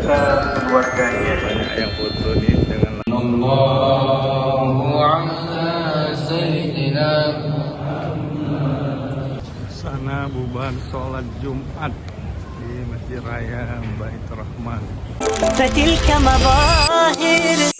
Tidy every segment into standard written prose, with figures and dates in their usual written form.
beserta keluarganya. Banyak yang foto nih dengan Allahu ala sayyidina. sana bubar sholat Jumat di Masjid Raya Baitur Rahman. فتلك مظاهر.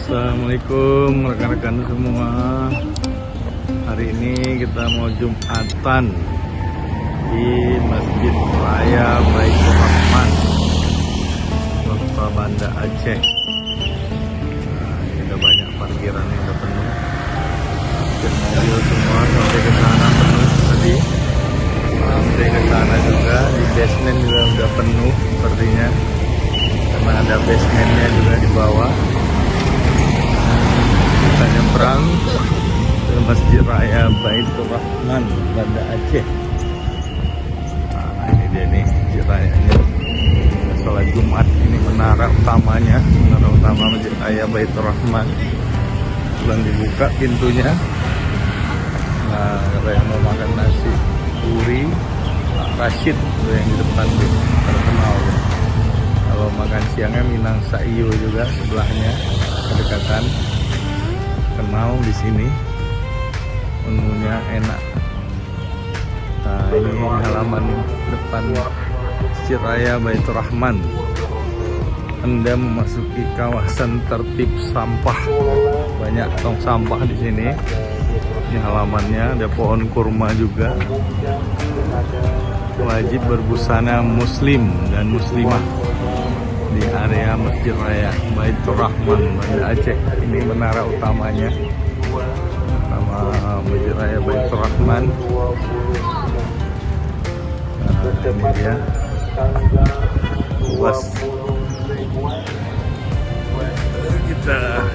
Assalamualaikum rekan-rekan semua. Hari ini kita mau Jumatan di Masjid Raya Baitur Rahman, Kota Banda Aceh. Nah, ini udah banyak parkiran yang udah penuh. Dan mobil semua sampai ke sana penuh tadi. Sampai ke sana juga di basement juga udah penuh sepertinya. Karena ada basementnya juga di bawah. Kita nyebrang ke Masjid Raya Baitur Rahman, Banda Aceh. Nah, ini dia nih Masjid Rayanya. Sholat Jumat, ini menara utamanya, menara utama Masjid Raya Baitur Rahman. Belum dibuka pintunya. Nah, ada yang mau makan nasi puri, Pak Rashid tuh yang di depan tuh, terkenal ya. Kalau makan siangnya Minang Saiyo juga sebelahnya, kedekatan. Kenal di sini, menunya enak. Nah, ini halaman depan Masjid Raya Baitur Rahman. Anda memasuki kawasan tertib sampah. Banyak tong sampah di sini. Ini halamannya, ada pohon kurma juga. Wajib berbusana muslim dan muslimah di area Masjid Raya Baitur Rahman, Banda Aceh. Ini menara utamanya, nama Masjid Raya Baitur Rahman. Nah, ini dia luas. Kita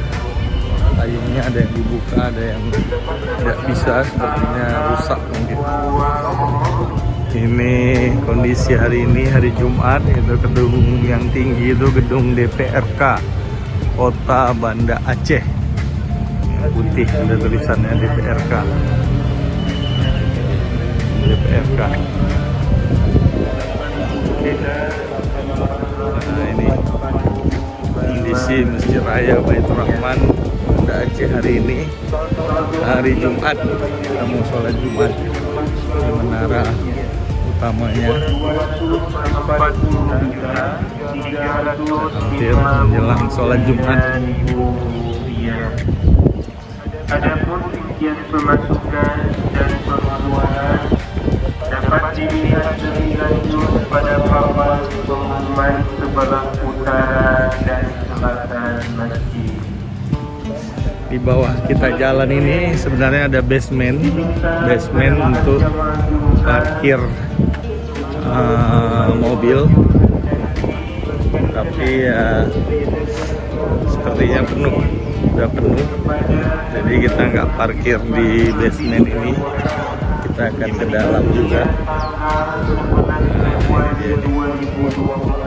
payungnya ada yang dibuka, ada yang tidak bisa, sepertinya rusak mungkin. Ini kondisi hari ini, hari Jumat. Itu gedung yang tinggi, itu gedung DPRK Kota Banda Aceh. Yang putih ada tulisannya DPRK. DPRK. Nah, ini kondisi Masjid Raya Baitur Rahman, Banda Aceh hari ini, hari Jumat. Kita mau sholat Jumat di menara utamanya. Menjelang sholat Jumat. Adapun rincian pemasukan dan pengeluaran dapat dilihat lebih lanjut pada papan pengumuman sebelah utara dan selatan masjid. Di bawah kita jalan ini sebenarnya ada basement untuk parkir mobil, tapi ya sepertinya penuh, udah penuh. Jadi kita nggak parkir di basement ini, kita akan ke dalam juga. Nah, ini dia nih.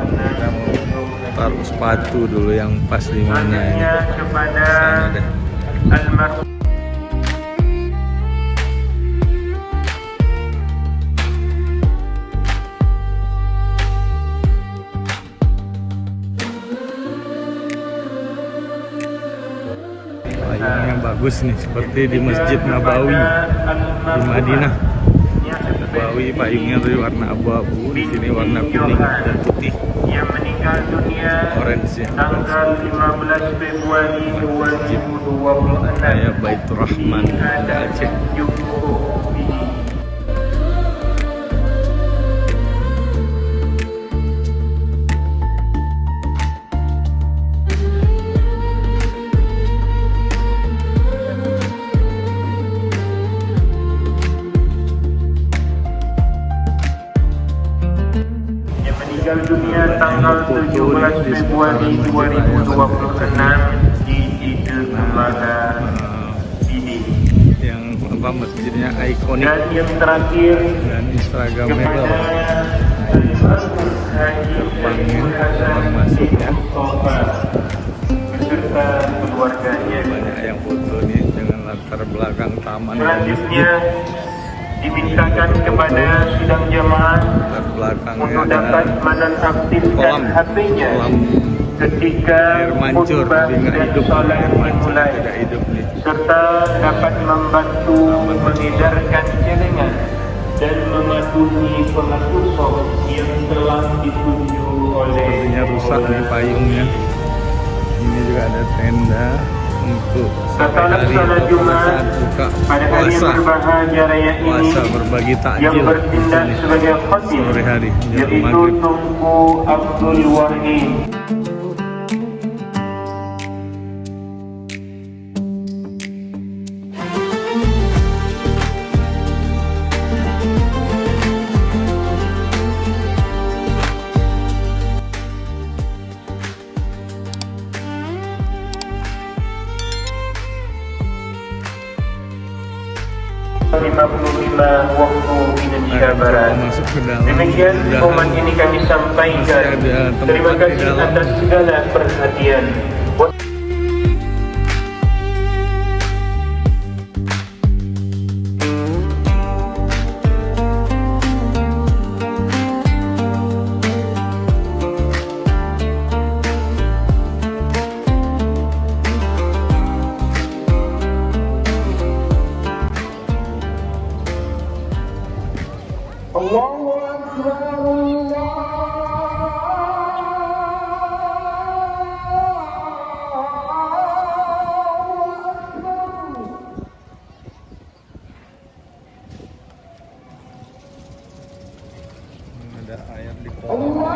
Kita mau taruh sepatu dulu yang pas di mana ini. Sana deh. Payungnya bagus nih, seperti di Masjid Nabawi di Madinah. Nabawi payungnya dari warna abu-abu, di sini warna kuning dan putih. Yang meninggal dunia Orange ya. tanggal 15 Februari 2026 Raya Baitur Rahman, Banda Aceh. Meninggal dunia tanggal 17 Februari 2026 di Ida Lembaga Didi. Yang apa masjidnya ikonik Dan yang terakhir dan instagramable. kepada Haji Pangin Hasan masuk ya. Mustafa beserta keluarganya. Banyak yang foto nih dengan latar belakang taman dan Selanjutnya masjid. dimintakan kepada sidang jamaah Latar belakangnya untuk ada dapat menonaktifkan kolam HP-nya kolam ketika air mancur, khutbah tapi nggak dan hidup. salat Air mancur dimulai, tidak hidup nih. serta dapat membantu mengedarkan celengan dan mematuhi pelaku sholat yang telah ditunjuk oleh Sepertinya rusak nih payungnya. Ini juga ada tenda untuk sore Salat hari salat atau pada Jumat saat buka pada hari yang puasa. berbahagia raya ini Puasa berbagi yang takjil di bertindak sini. sebagai khatib Sore hari menjelang yaitu maghrib. Tunku Abdul Wahid. waktu Indonesia Barat. Masuk ke dalam. Demikian Mudah-mudahan pengumuman ini kami sampaikan. masih ada tempat Terima di kasih dalam. atas segala perhatian. Ada air di kolam ini.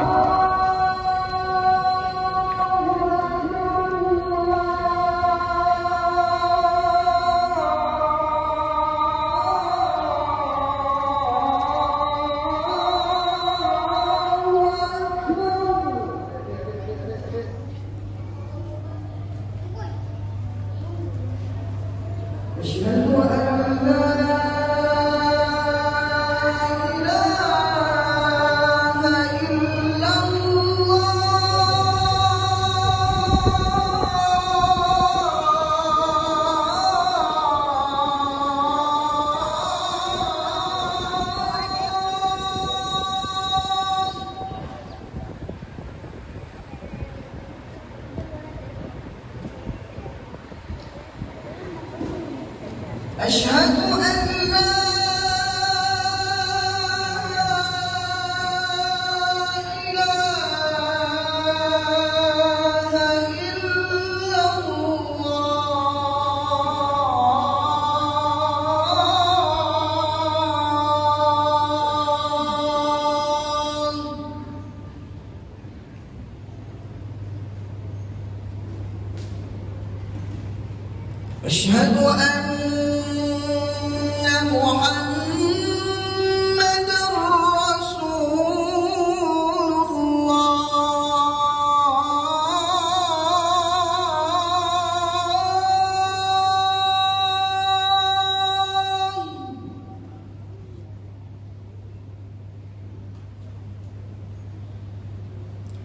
أشهد أن لا إله إلا الله أشهد أن محمد رسول الله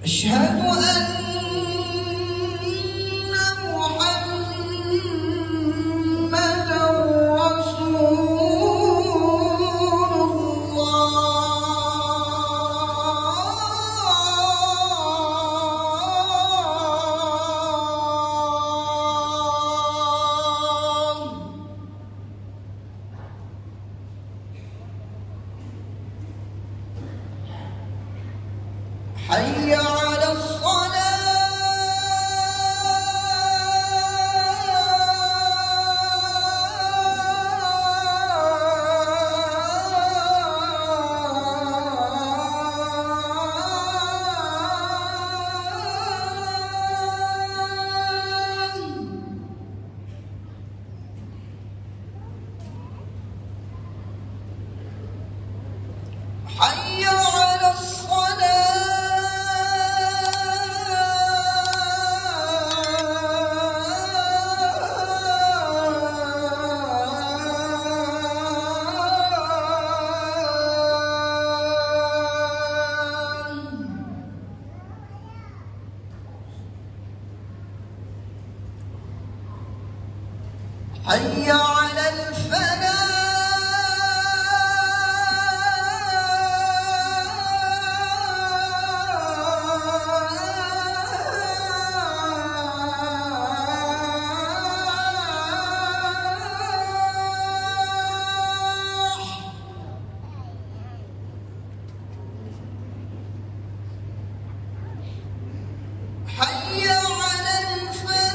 أشهد أن محمد رسول الله حي على الصلاة حي على الصلاة حي على الفلاح حي على الفلاح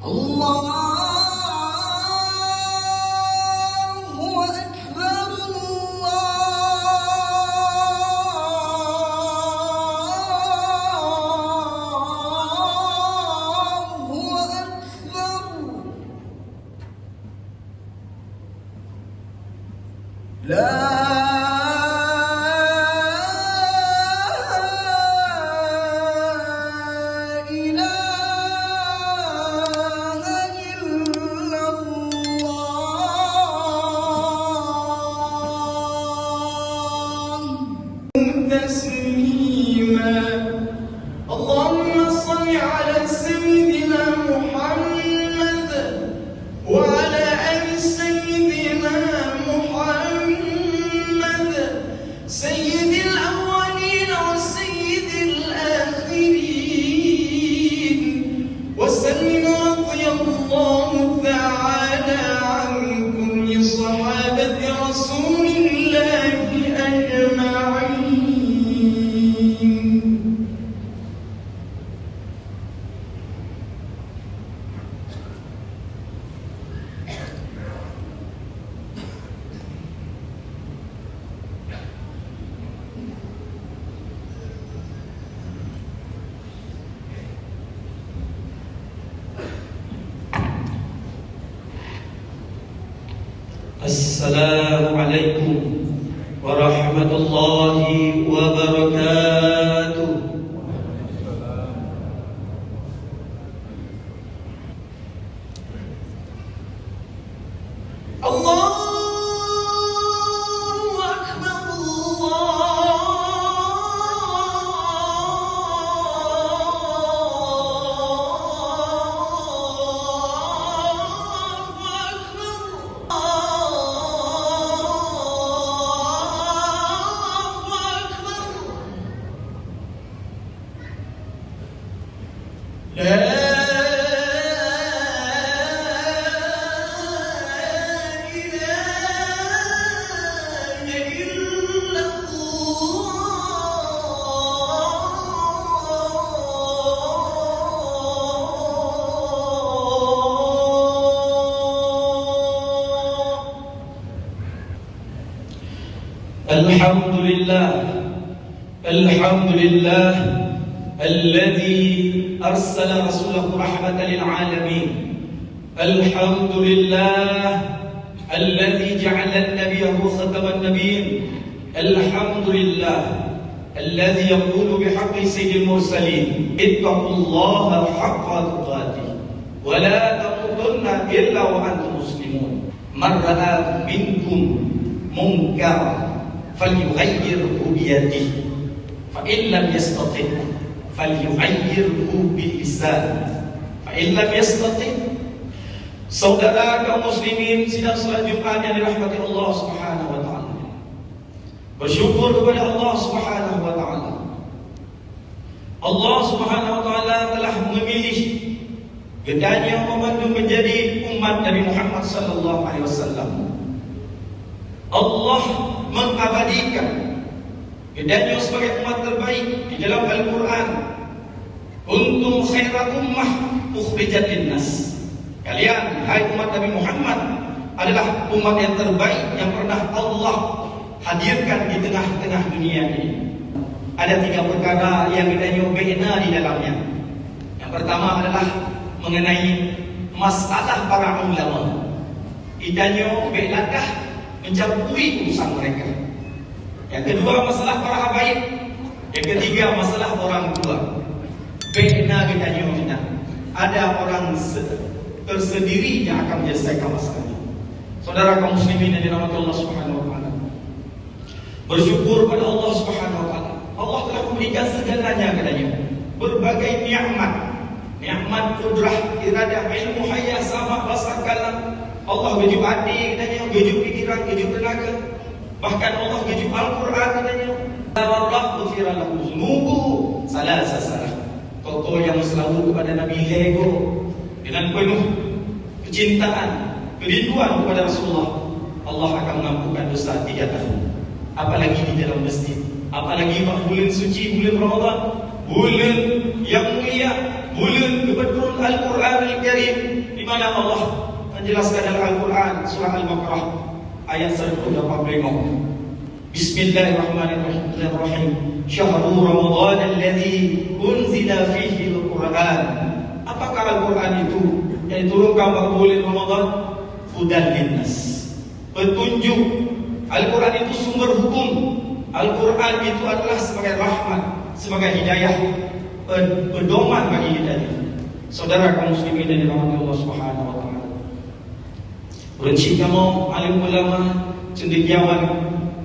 الله أكبر الله أكبر لا إله إلا الله تسليما اللهم صل على سيدنا محمد وعلى آل سيدنا محمد سيد الأولين وسيد الآخرين وسلم رضي الله تعالى عن كل صحابة رسول الله أجمعين. السلام عليكم ورحمة الله وبركاته. الله أكبر لا الحمد لله الذي أرسل رسوله رحمة للعالمين. الحمد لله الذي جعل النبي هو ختم النبيين. الحمد لله الذي يقول بحق سيد المرسلين اتقوا الله حق تقاته ولا تموتن إلا وأنتم مسلمون. من رأى منكم منكرا فليغيره بيده فإن لم يستطع فليغيره باللسان فإن لم يستطع. Saudara kaum muslimin sidang salat Jumat yang dirahmati Allah Subhanahu wa taala. Bersyukur kepada Allah Subhanahu wa taala. Allah Subhanahu wa taala telah memilih gedanya membantu menjadi umat Nabi Muhammad sallallahu alaihi wasallam. Allah mengabadikan gedanya sebagai umat terbaik di dalam Al-Quran. Kuntum khaira ummah ukhrijat linnas. Kalian, hai umat Nabi Muhammad, adalah umat yang terbaik yang pernah Allah hadirkan di tengah-tengah dunia ini. Ada 3 perkara yang gedanya benar di dalamnya. Yang pertama adalah mengenai masalah para ulama. Idanya belakah mencampuri urusan mereka. Yang kedua masalah para habaib. Yang ketiga, masalah orang tua. Bena kita nyona. Ada orang tersendiri yang akan menyelesaikan masalah ini. Saudara kaum muslimin yang dirahmati Allah Subhanahu wa taala. Bersyukur pada Allah Subhanahu wa taala. Allah telah memberikan segalanya kepadanya. Berbagai nikmat. Nikmat kudrah, iradah, ilmu, hayat, sama, rasa kalam. Allah gejuk hati kepadanya, gejuk pikiran, gejuk tenaga. Bahkan Allah gejuk Al-Quran kepadanya. Allah ghufira lahu dzunubu salasa salah. Tokoh yang selalu kepada Nabi Lego dengan penuh kecintaan, kerinduan kepada Rasulullah, Allah akan mengampunkan dosa 3 tahun. Apalagi di dalam masjid, apalagi bulan suci, bulan Ramadan, bulan yang mulia, bulan kebetulan Al-Quran Al-Karim, di mana Allah menjelaskan dalam Al-Quran surah Al-Baqarah ayat 185. Bismillahirrahmanirrahim. Syahrul Ramadan alladzi unzila fihi al-Quran. Apakah Al-Quran itu yang diturunkan pada bulan Ramadan? Hudan linnas, petunjuk. Al-Quran itu sumber hukum. Al-Quran itu adalah sebagai rahmat, sebagai hidayah, pedoman bagi kita. Saudara kaum muslimin yang dirahmati Allah Subhanahu wa taala. Prinsipnya mau alim ulama, cendekiawan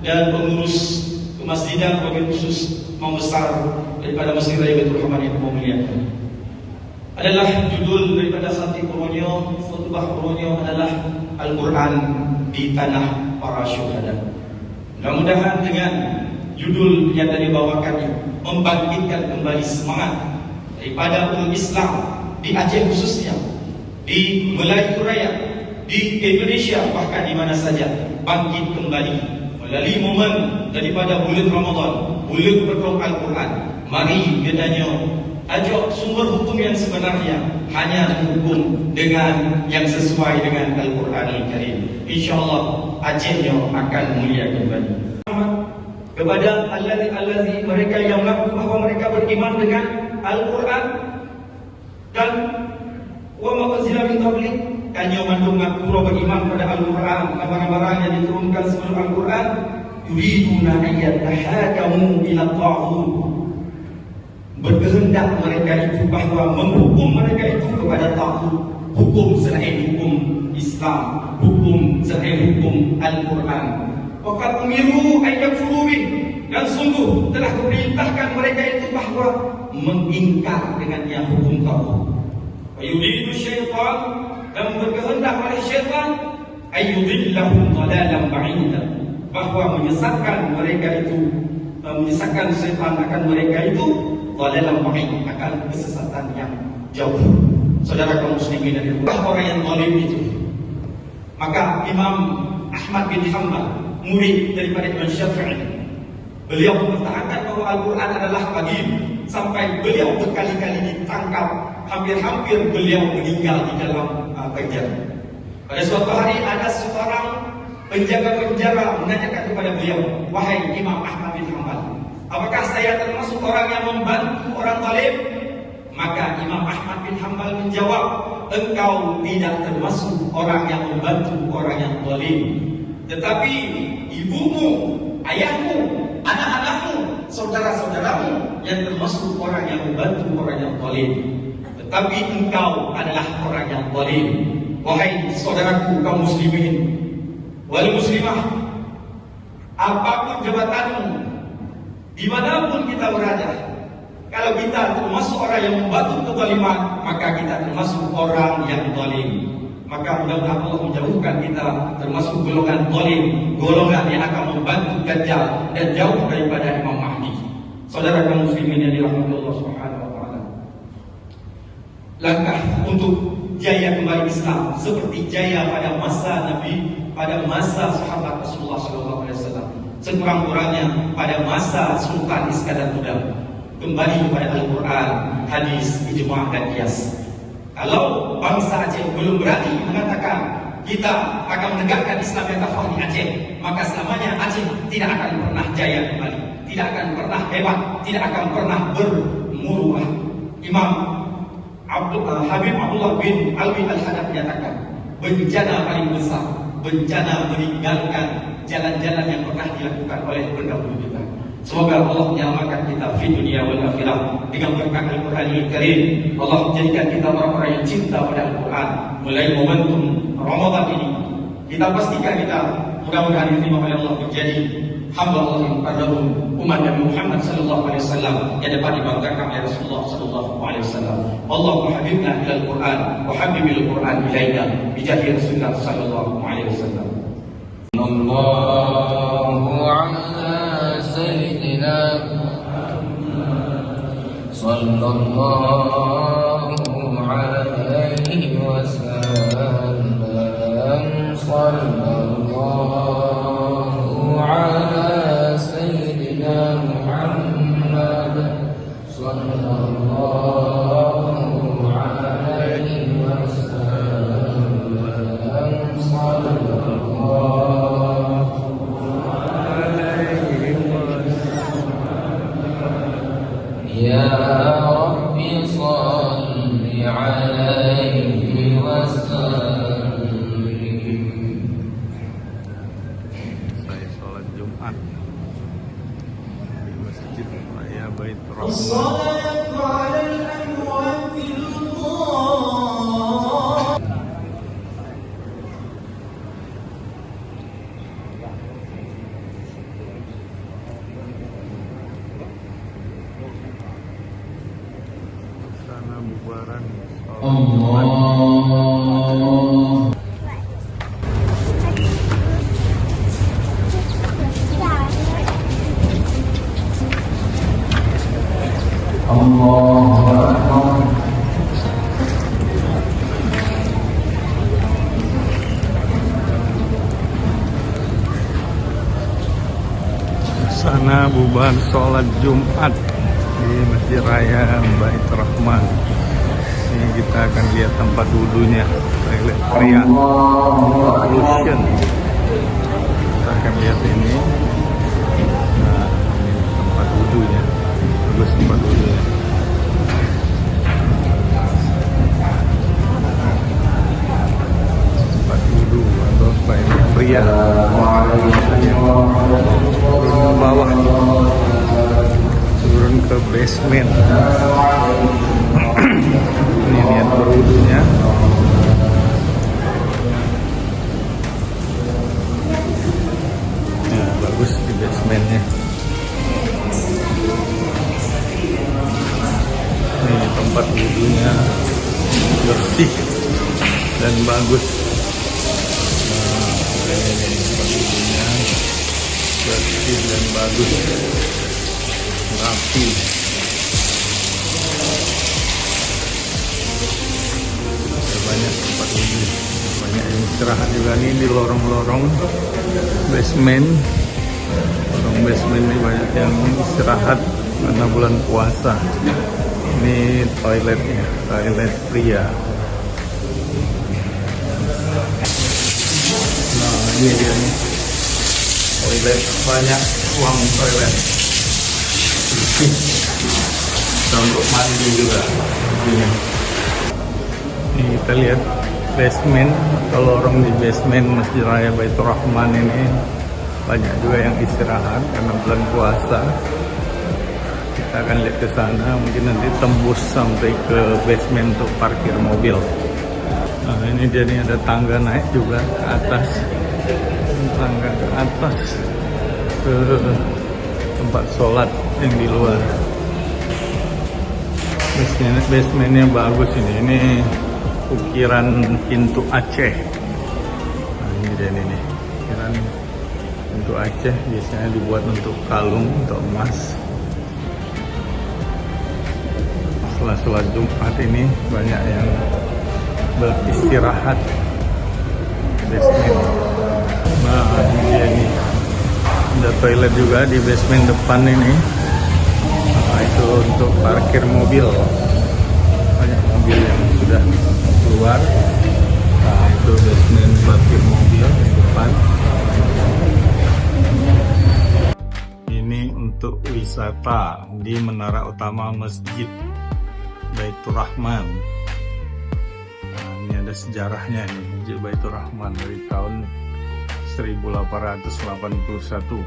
dan pengurus kemasjidan bagi khusus membesar daripada Masjid Raya Baitul Rahman yang memuliakan adalah judul daripada khatib Borneo, khutbah Borneo adalah Al-Quran di tanah para syuhada. Mudah-mudahan dengan judul yang tadi bawakannya membangkitkan kembali semangat daripada umat Islam di Aceh khususnya, di Melayu Raya, di Indonesia, bahkan di mana saja, bangkit kembali melalui momen daripada bulan Ramadan, bulan berdoa Al-Quran. Mari katanya ajak sumber hukum yang sebenarnya hanya hukum dengan yang sesuai dengan Al-Quran Al-Karim. InsyaAllah Acehnya akan mulia kembali. Kepada allazi mereka yang mengaku bahawa mereka beriman dengan Al-Quran dan wa ma unzila min qablik, kanya mandung mengaku beriman pada Al-Quran dan barang-barang yang diturunkan sebelum Al-Quran. Yuriduna ayyatahakamu ila ta'ud, berkehendak mereka itu bahawa menghukum mereka itu kepada ta'ud, hukum selain hukum Islam, hukum selain hukum Al-Quran. Waqad umiru ayyakfuru bih, dan sungguh telah diperintahkan mereka itu bahawa mengingkar dengan yang hukum ta'ud. Wa yuridu syaitan, dan berkehendak oleh syaitan ayyudillahum dhalalan ba'ida, bahawa menyesatkan mereka itu, menyesatkan syaitan akan mereka itu dhalalan ba'id, akan kesesatan yang jauh. Saudara kaum muslimin dan orang yang zalim itu, maka Imam Ahmad bin Hanbal, murid daripada Imam Syafi'i, beliau mempertahankan bahawa Al-Quran adalah baginda sampai beliau berkali-kali ditangkap, hampir-hampir beliau meninggal di dalam penjara. Pada suatu hari ada seorang penjaga penjara menanyakan kepada beliau, wahai Imam Ahmad bin Hanbal, apakah saya termasuk orang yang membantu orang zalim? Maka Imam Ahmad bin Hanbal menjawab, engkau tidak termasuk orang yang membantu orang yang zalim, tetapi ibumu, ayahmu, anak-anakmu, saudara-saudaramu yang termasuk orang yang membantu orang yang zalim. Tetapi engkau adalah orang yang zalim. Wahai saudaraku kaum muslimin wal muslimah, apapun jabatanmu, dimanapun kita berada, kalau kita termasuk orang yang membantu kezaliman, maka kita termasuk orang yang zalim. Maka mudah-mudahan Allah menjauhkan kita termasuk golongan zalim, golongan yang akan membantu Dajjal dan jauh daripada Imam Mahdi. Saudara kaum muslimin yang dirahmati Allah Subhanahu wa taala, langkah untuk jaya kembali Islam seperti jaya pada masa Nabi, pada masa sahabat Rasulullah SAW, sekurang-kurangnya pada masa Sultan Iskandar Muda, kembali kepada Al-Quran, hadis, ijma' dan qiyas. Kalau bangsa Aceh belum berani mengatakan kita akan menegakkan Islam yang kafah di Aceh, maka selamanya Aceh tidak akan pernah jaya kembali, tidak akan pernah hebat, tidak akan pernah bermuruah. Imam Habib Abdullah bin Alwi Al-Hadad menyatakan, bencana paling besar, bencana meninggalkan jalan-jalan yang pernah dilakukan oleh pendahulu kita. Semoga Allah menyelamatkan kita di dunia wal akhirah dengan berkat Al-Qur'anil Karim. Allah menjadikan kita orang-orang yang cinta pada Al-Quran. Mulai momentum Ramadan ini, kita pastikan kita mudah-mudahan diterima oleh Allah menjadi hamba Allah yang terdahulu, umat Nabi Muhammad sallallahu alaihi wasallam yang dapat dibanggakan oleh Rasulullah sallallahu alaihi wasallam. Allahumma habibna ilal Quran wa habibil Quran ilaina bi jahi Rasulullah sallallahu alaihi wasallam. Allahu ala sayyidina sallallahu alaihi wasallam. Sallallahu ala sayyidina Muhammad sallallahu alaihi wasallam. Ya Rabbi salli alaihi wasallim. Saya sholat Jumat di Masjid Raya Baitur Rahman. الصلاة على الأموات الغار. Sana bubaran sholat Allah. Allahu Akbar. Sana bubar sholat Jumat di Masjid Raya Baitur Rahman. Ini kita akan lihat tempat wudhunya, toilet pria solution. Kita akan lihat ini. Nah, ini tempat wudhunya, bagus tempat wudhunya. Tempat wudhu atau toilet pria. Turun ke bawah, turun ke basement. Ini lihat berwudunya. Ya, bagus di basementnya. Ini tempat wudunya bersih dan bagus. Nah, ini tempat wudunya bersih dan bagus, rapi. Banyak tempat wudhu, banyak yang istirahat juga nih di lorong-lorong basement. Lorong basement ini banyak yang istirahat karena bulan puasa. Ini toiletnya, toilet pria. Nah, ini dia nih, toilet, banyak ruang toilet. Bisa untuk mandi juga. Ini kita lihat basement, kalau lorong di basement Masjid Raya Baitur Rahman ini banyak juga yang istirahat karena bulan puasa. Kita akan lihat ke sana, mungkin nanti tembus sampai ke basement untuk parkir mobil. Nah, ini dia nih, ada tangga naik juga ke atas, tangga ke atas ke tempat sholat yang di luar. Basementnya bagus ini ukiran pintu Aceh. Nah, ini dia nih, ukiran pintu Aceh, biasanya dibuat untuk kalung atau emas. Setelah sholat Jumat ini banyak yang beristirahat di basement. Nah, ini dia nih, ada toilet juga di basement depan ini. Nah, itu untuk parkir mobil, banyak mobil yang sudah keluar. Nah, itu basement parkir mobil di depan. Ini untuk wisata di menara utama Masjid Baitur Rahman. Nah, ini ada sejarahnya nih, Masjid Baitur Rahman dari tahun 1881.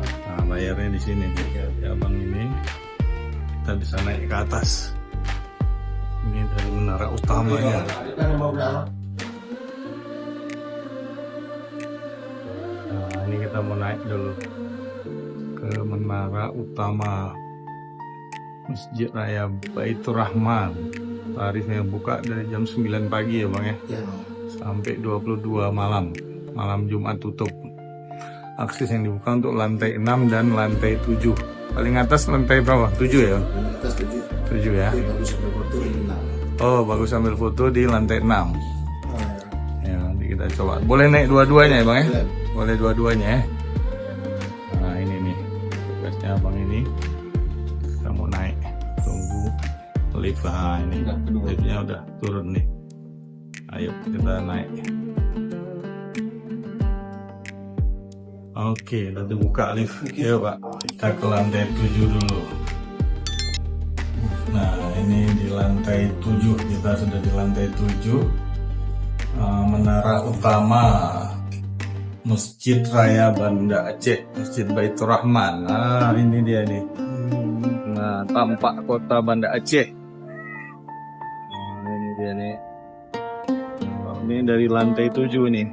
Nah, bayarnya di sini ya bang. Ini kita bisa naik ke atas. Ini dari menara utamanya. Nah, ini kita mau naik dulu ke menara utama Masjid Raya Baitur Rahman. Tarifnya buka dari jam 9 pagi ya bang ya, sampai 22 malam. Malam Jumat tutup. Akses yang dibuka untuk lantai 6 dan lantai 7. Paling atas lantai berapa? 7 ya? Atas 7. 7 ya? Bagus ambil foto di 6. Oh, bagus ambil foto di lantai 6. Ya, nanti kita coba. Boleh naik dua-duanya ya bang ya? Boleh dua-duanya ya. Nah ini nih tugasnya abang ini. Kita mau naik. Tunggu lift lah ini. Liftnya udah turun nih. Ayo kita naik. Oke, udah dibuka lift. Ya pak, kita ke lantai 7 dulu. Nah ini di lantai 7. Kita sudah di lantai 7. Menara utama Masjid Raya Banda Aceh, Masjid Baitur Rahman. Nah ini dia nih. Nah tampak kota Banda Aceh. Nah, ini dia nih. Ini dari lantai 7 nih.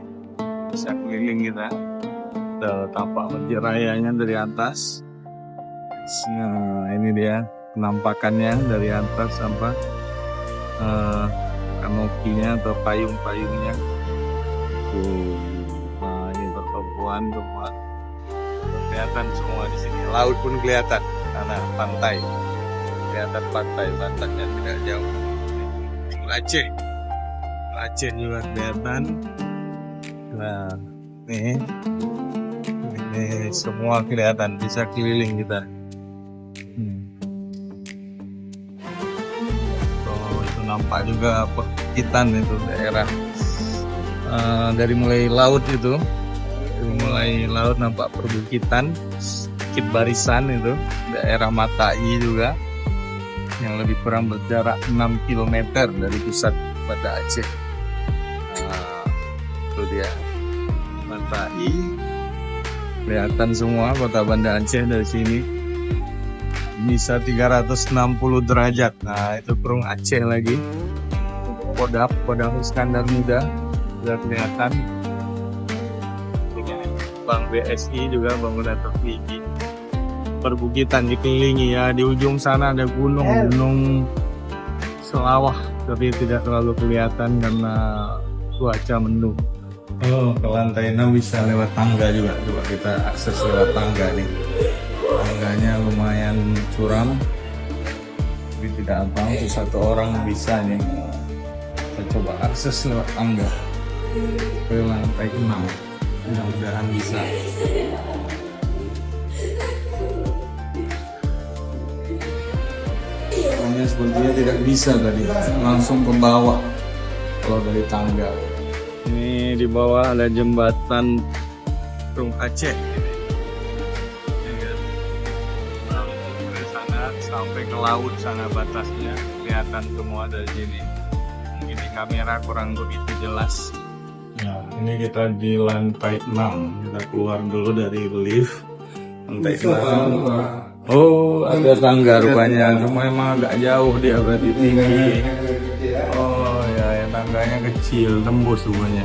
Bisa keliling kita. Tampak masjid rayanya dari atas. Nah ini dia penampakannya dari atas sampai kanopinya atau payung-payungnya. Nah ini pertokohan semua kelihatan semua di sini. Laut pun kelihatan karena pantai. Kelihatan pantai-pantainya tidak jauh. Aceh juga kelihatan. Nah nih. Ini semua kelihatan, bisa keliling kita. Oh, itu nampak juga perbukitan itu daerah. Dari mulai laut itu, nampak perbukitan, sedikit barisan itu, daerah Matai juga, yang lebih kurang berjarak 6 km dari pusat Banda Aceh. Itu dia Matai. Kelihatan semua kota Banda Aceh dari sini. Bisa 360 derajat. Nah itu kurung Aceh lagi. Kodam Iskandar Muda sudah kelihatan. Bank BSI juga bangunan tertinggi. Perbukitan dikelilingi ya. Di ujung sana ada gunung Selawah, tapi tidak terlalu kelihatan karena cuaca mendung. Oh, ke lantai 6 bisa lewat tangga juga. Coba kita akses lewat tangga nih. Tangganya lumayan curam, tapi tidak apa, untuk satu orang bisa nih. Kita coba akses lewat tangga ke lantai 6. Mudah-mudahan bisa. Hanya sepertinya tidak bisa tadi, langsung ke bawah kalau dari tangga. Ini di bawah ada jembatan Kurung Aceh. Dari sana sampai ke laut sana batasnya kelihatan semua dari sini. Mungkin di kamera kurang begitu jelas. Ya, ini kita di lantai 6. Kita keluar dulu dari lift. Lantai 6. Oh, ada tangga rupanya. Cuma emang agak jauh dia, berarti tinggi. Oh ya, tangganya kecil, tembus semuanya.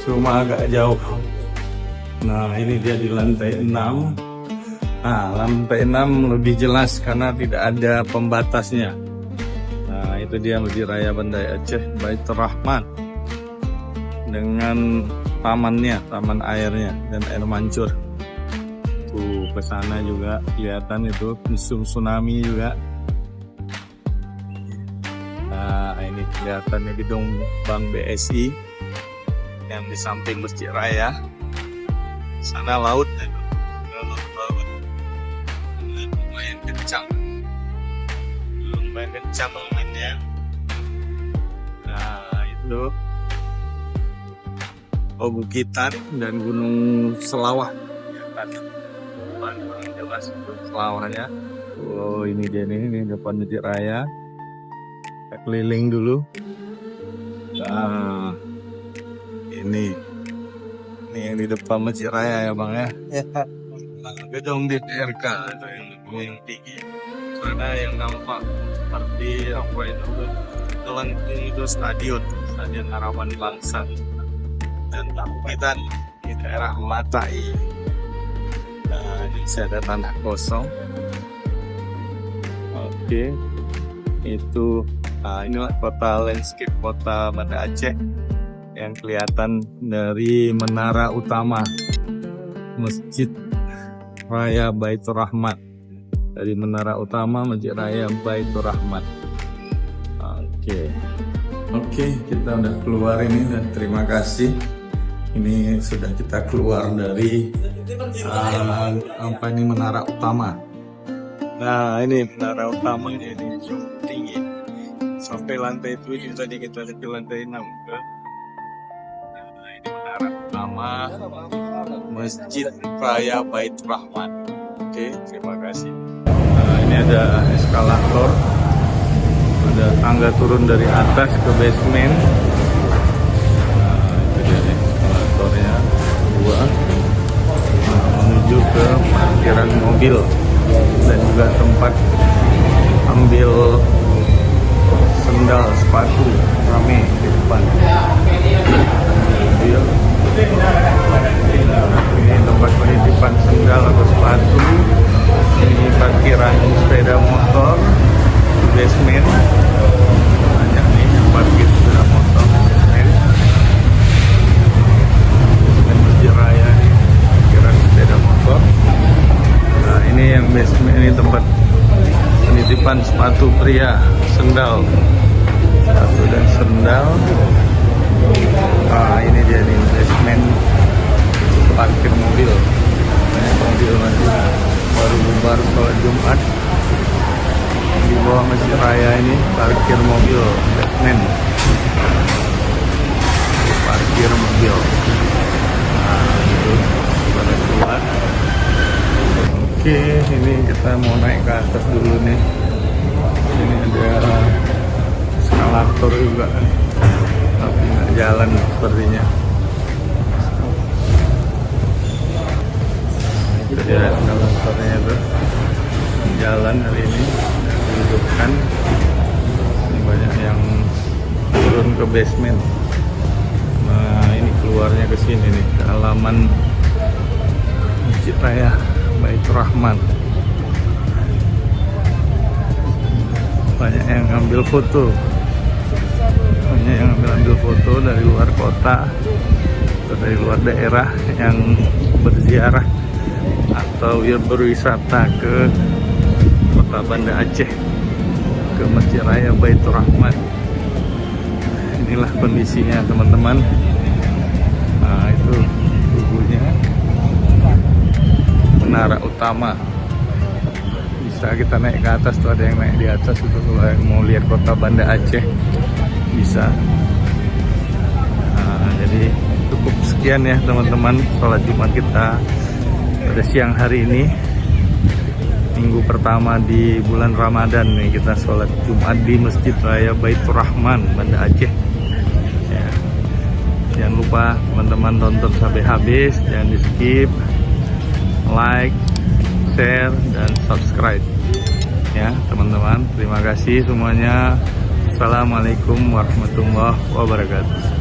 Cuma agak jauh. Nah, ini dia di lantai 6. Nah, lantai 6 lebih jelas karena tidak ada pembatasnya. Nah, itu dia Masjid Raya Banda Aceh Baitur Rahman. Dengan tamannya, taman airnya dan air mancur. Tuh, ke sana juga kelihatan itu museum tsunami juga. Nah, ini kelihatannya gedung Bank BSI yang di samping Masjid Raya. Sana laut itu. Lumayan kencang. Lumayan kencang momennya. Nah, itu Bukitan dan Gunung Selawah. Kurang jelas itu Selawahnya. Oh, ini dia nih, ini depan Masjid Raya. Kita keliling dulu. Nah, ini yang di depan Masjid Raya ya bang ya. gedung DPRK yang tinggi, karena yang nampak seperti apa itu kelengkung itu stadion Harapan Bangsa dan Tampitan di daerah Matai. Nah, ini ada tanah kosong. Oke, itu inilah kota landscape kota Banda Aceh yang kelihatan dari menara utama Masjid Raya Baitur Rahmat. Dari menara utama Masjid Raya Baitur Rahmat. Oke, kita udah keluar ini dan terima kasih. Ini sudah kita keluar dari ini menara utama. Nah, ini menara utamanya ini cukup tinggi. Sampai lantai 7 tadi kita lihat ke lantai 6 ke. Nah, ini menara utama Masjid Raya Baitur Rahmat. Oke, terima kasih. Nah, ini ada eskalator. Ada tangga turun dari atas ke basement. Nah, itu dia eskalatornya 2 menuju ke parkiran mobil dan juga tempat ambil sendal sepatu rame di depan mobil. Ini tempat penitipan sendal atau sepatu. Ini parkiran sepeda motor di basement. Banyak nih yang parkir sepeda motor di basement. Dan Masjid Raya nih, parkiran sepeda motor. Nah, ini yang basement, ini tempat penitipan sepatu pria, sendal, sepatu dan sendal. Nah, ini dia nih basement parkir mobil. Banyak mobil masih baru bubar sholat Jumat. Di bawah Masjid Raya ini parkir mobil basement, parkir mobil. Nah, itu pada keluar. Oke, ini kita mau naik ke atas dulu nih. Ini ada eskalator juga, tapi nggak jalan sepertinya. Itu dia eskalatornya itu jalan hari ini, dihidupkan. Ini banyak yang turun ke basement. Nah, ini keluarnya ke sini nih, ke halaman Masjid Raya Baitur Rahmat. Banyak yang ambil foto. Banyak yang ambil foto dari luar kota atau dari luar daerah yang berziarah atau berwisata ke kota Banda Aceh, ke Masjid Raya Baitur Rahmat. Inilah kondisinya teman-teman. Nah, itu tubuhnya menara utama. Bisa kita naik ke atas tuh, ada yang naik di atas itu kalau yang mau lihat kota Banda Aceh bisa. Nah, jadi cukup sekian ya teman-teman sholat Jumat kita pada siang hari ini, minggu pertama di bulan Ramadan nih. Kita sholat Jumat di Masjid Raya Baitur Rahman Banda Aceh ya. Jangan lupa teman-teman tonton sampai habis, jangan di skip, like, share, dan subscribe ya teman-teman. Terima kasih semuanya. Assalamualaikum warahmatullahi wabarakatuh.